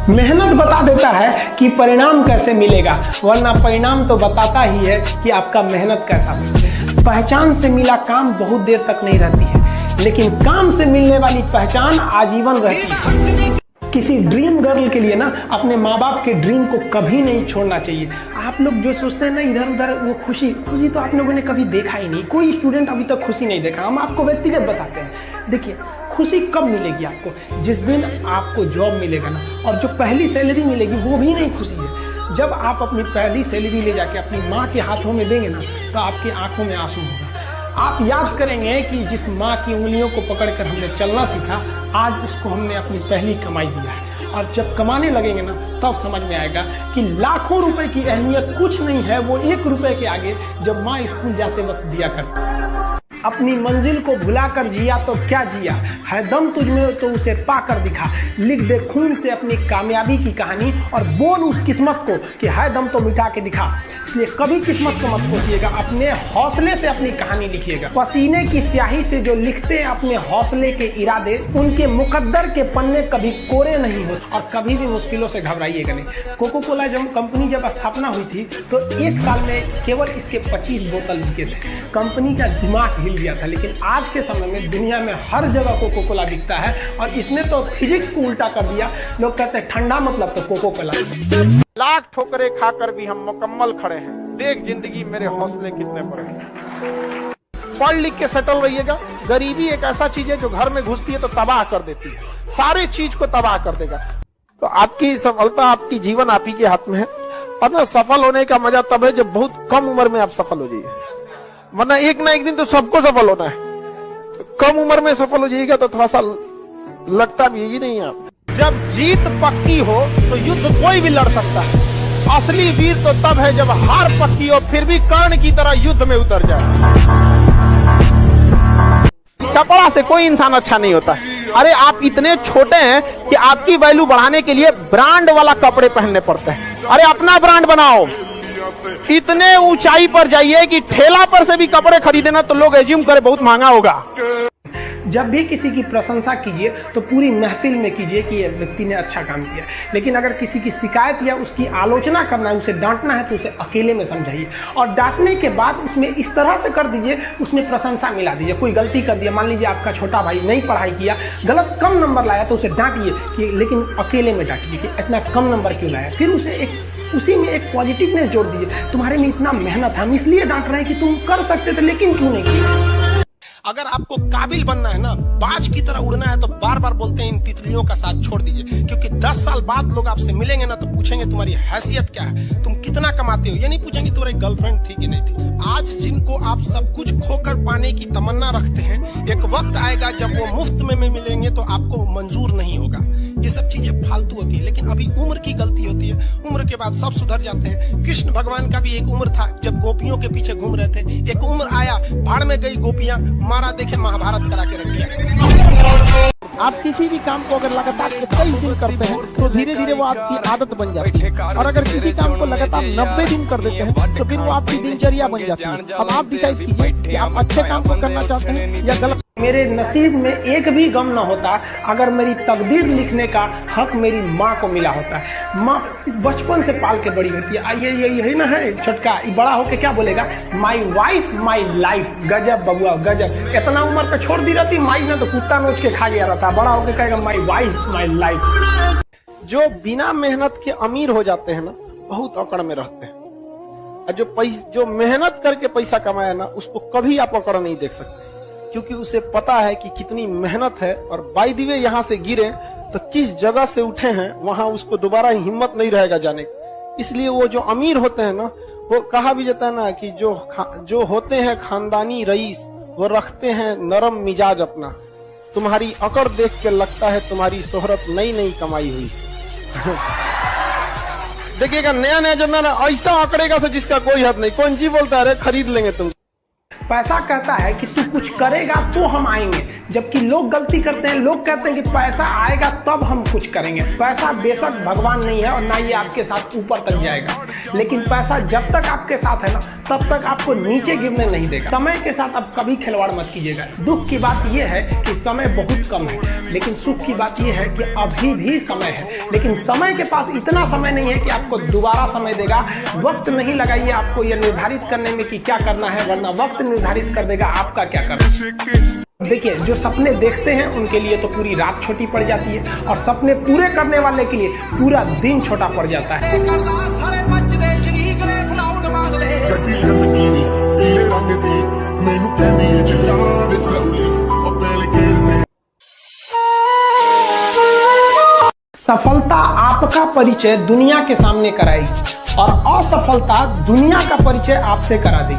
मेहनत बता देता है कि परिणाम कैसे मिलेगा, वरना परिणाम तो बताता ही है कि आपका मेहनत कैसा है। पहचान से मिला काम बहुत देर तक नहीं रहती है, लेकिन काम से मिलने वाली पहचान आजीवन रहती है। किसी ड्रीम गर्ल के लिए ना अपने माँ बाप के ड्रीम को कभी नहीं छोड़ना चाहिए। आप लोग जो सोचते हैं ना इधर उधर, वो खुशी तो आप लोगों ने कभी देखा ही नहीं। कोई स्टूडेंट अभी तक खुशी नहीं देखा। हम आपको व्यक्तिगत बताते हैं। देखिए, खुशी कब मिलेगी आपको? जिस दिन आपको जॉब मिलेगा ना, और जो पहली सैलरी मिलेगी वो भी नहीं खुशी है। जब आप अपनी पहली सैलरी ले जाके अपनी माँ के हाथों में देंगे ना, तो आपकी आंखों में आंसू होगा। आप याद करेंगे कि जिस माँ की उंगलियों को पकड़कर हमने चलना सीखा, आज उसको हमने अपनी पहली कमाई दिया है। और जब कमाने लगेंगे ना, तब समझ में आएगा कि लाखों रुपए की अहमियत कुछ नहीं है, वो 1 रुपए के आगे जब माँ स्कूल जाते वक्त दिया करती। अपनी मंजिल को भुलाकर जिया तो क्या जिया, है दम तुझमें तो उसे पाकर दिखा। लिख दे खून से अपनी कामयाबी की कहानी, और बोल उस किस्मत को कि है दम तो मिटा के दिखा। इसलिए कभी किस्मत को मत कोसिएगा, अपने हौसले से अपनी कहानी लिखिएगा। पसीने की स्याही से जो लिखते हैं अपने हौसले के इरादे, उनके मुकद्दर के पन्ने कभी कोरे नहीं होते। और कभी भी मुश्किलों से घबराइएगा नहीं। कोको कोला कंपनी जब स्थापना हुई थी, तो 1 साल में केवल इसके 25 बोतल बिके थे। कंपनी का दिमाग हिल गया था। लेकिन आज के समय में दुनिया में हर जगह कोको कोला बिकता है, और इसने तो फिजिक्स को उल्टा कर दिया। लोग कहते हैं ठंडा मतलब तो कोको कोला। लाख ठोकरें खाकर भी हम मुकम्मल खड़े हैं। देख जिंदगी मेरे हौसले कितने बड़े हैं। पढ़ लिख के सेटल रहिएगा। गरीबी एक ऐसा चीज है जो घर में घुसती है तो तबाह कर देती है, सारी चीज को तबाह कर देगा। तो आपकी सफलता, आपकी जीवन आप ही के हाथ में है। और ना, सफल होने का मजा तब है जब बहुत कम उम्र में आप सफल हो जाइए, वरना एक ना एक दिन तो सबको सफल होना है। तो कम उम्र में सफल हो जाइएगा तो थोड़ा सा लगता भी यही नहीं है आप। जब जीत पक्की हो तो युद्ध कोई भी लड़ सकता है। असली वीर तो तब है जब हार पक्की हो, फिर भी कर्ण की तरह युद्ध में उतर जाए। कपड़ा से कोई इंसान अच्छा नहीं होता। अरे आप इतने छोटे हैं कि आपकी वैल्यू बढ़ाने के लिए ब्रांड वाला कपड़े पहनने पड़ते हैं। अरे अपना ब्रांड बनाओ। इतने ऊंचाई पर जाइए कि ठेला पर से भी कपड़े खरीदे ना तो लोग एज्यूम करे बहुत महंगा होगा। जब भी किसी की प्रशंसा कीजिए तो पूरी महफिल में कीजिए कि यह व्यक्ति ने अच्छा काम किया। लेकिन अगर किसी की शिकायत या उसकी आलोचना करना है, उसे डांटना है, तो उसे अकेले में समझाइए। और डांटने के बाद उसमें इस तरह से कर दीजिए, उसमें प्रशंसा मिला दीजिए। कोई गलती कर दिया, मान लीजिए आपका छोटा भाई नहीं पढ़ाई किया, गलत कम नंबर लाया, तो उसे डांटिए कि, लेकिन अकेले में डांटिए कि इतना कम नंबर क्यों लाया। फिर उसी में एक पॉजिटिवनेस जोड़ दीजिए। तुम्हारे में इतना मेहनत है, हम इसलिए डांट रहे हैं कि तुम कर सकते थे, लेकिन क्यों नहीं किया। अगर आपको काबिल बनना है ना, बाज की तरह उड़ना है, तो बार बार बोलते हैं इन तितलियों का साथ छोड़ दीजिए। क्योंकि 10 साल बाद लोग आपसे मिलेंगे ना, तो पूछेंगे तुम्हारी हैसियत क्या है, तुम कितना कमाते हो। ये नहीं पूछेंगे तुम्हारी गर्लफ्रेंड थी कि नहीं थी। आज जिनको आप सब कुछ खोकर पाने की तमन्ना रखते हैं, एक वक्त आएगा जब वो मुफ्त में मिलेंगे तो आपको मंजूर नहीं होगा। ये सब चीजें फालतू होती है, लेकिन अभी उम्र की गलती होती है। उम्र के बाद सब सुधर जाते हैं। कृष्ण भगवान का भी एक उम्र था जब गोपियों के पीछे घूम रहे थे। एक उम्र आया, भाड़ में गई गोपियां, मारा देखे महाभारत करा के रख दिया। आप किसी भी काम को अगर लगातार 21 दिन करते हैं तो धीरे धीरे वो आपकी आदत बन जाती है। और अगर किसी काम को लगातार 90 दिन कर देते हैं तो फिर वो आपकी दिनचर्या बन जाती है। अब आप डिसाइड कीजिए कि आप अच्छे काम को करना चाहते हैं या गलत। मेरे नसीब में एक भी गम न होता अगर मेरी तकदीर लिखने का हक मेरी माँ को मिला होता है। माँ बचपन से पाल के बड़ी होती है। यही ना है छोटका, बड़ा होके क्या बोलेगा, माई वाइफ माई लाइफ। गजब बबुआ गजब। इतना उम्र पे छोड़ दी रहती माई ने तो कुत्ता नोच के खा गया रहता। बड़ा होके कहेगा माई वाइफ माई लाइफ। जो बिना मेहनत के अमीर हो जाते हैं ना, बहुत अकड़ में रहते हैं। जो मेहनत करके पैसा कमाया ना, उसको कभी आप अकड़ नहीं देख सकते, क्योंकि उसे पता है कि कितनी मेहनत है। और बाय द वे यहाँ से गिरे तो किस जगह से उठे हैं, वहां उसको दोबारा हिम्मत नहीं रहेगा जाने का। इसलिए वो जो अमीर होते हैं ना, वो कहा भी जाता है ना कि जो होते हैं खानदानी रईस, वो रखते हैं नरम मिजाज अपना। तुम्हारी अकड़ देख के लगता है तुम्हारी शोहरत नई नई कमाई हुई। देखिएगा नया नया जन्ना ना ऐसा अकड़ेगा से जिसका कोई हद नहीं। कौन जी बोलता है खरीद लेंगे तुम। पैसा कहता है कि तू कुछ करेगा तो हम आएंगे, जबकि लोग गलती करते हैं। लोग कहते हैं कि पैसा आएगा तब हम कुछ करेंगे। पैसा बेशक भगवान नहीं है और ना ये आपके साथ ऊपर तक जाएगा, लेकिन पैसा जब तक आपके साथ है ना, तब तक आपको नीचे गिरने नहीं देगा। समय के साथ आप कभी खिलवाड़ मत कीजिएगा। दुख की बात यह है कि समय बहुत कम है, लेकिन सुख की बात यह है कि अभी भी समय है, लेकिन समय के पास इतना समय नहीं है कि आपको दोबारा समय देगा। वक्त नहीं लगाइए आपको यह निर्धारित करने में कि क्या करना है, वरना वक्त निर्धारित कर देगा आपका क्या करना है। देखिए, जो सपने देखते हैं उनके लिए तो पूरी रात छोटी पड़ जाती है, और सपने पूरे करने वाले के लिए पूरा दिन छोटा पड़ जाता है। सफलता आपका परिचय दुनिया के सामने कराएगी और असफलता दुनिया का परिचय आपसे करा देगी।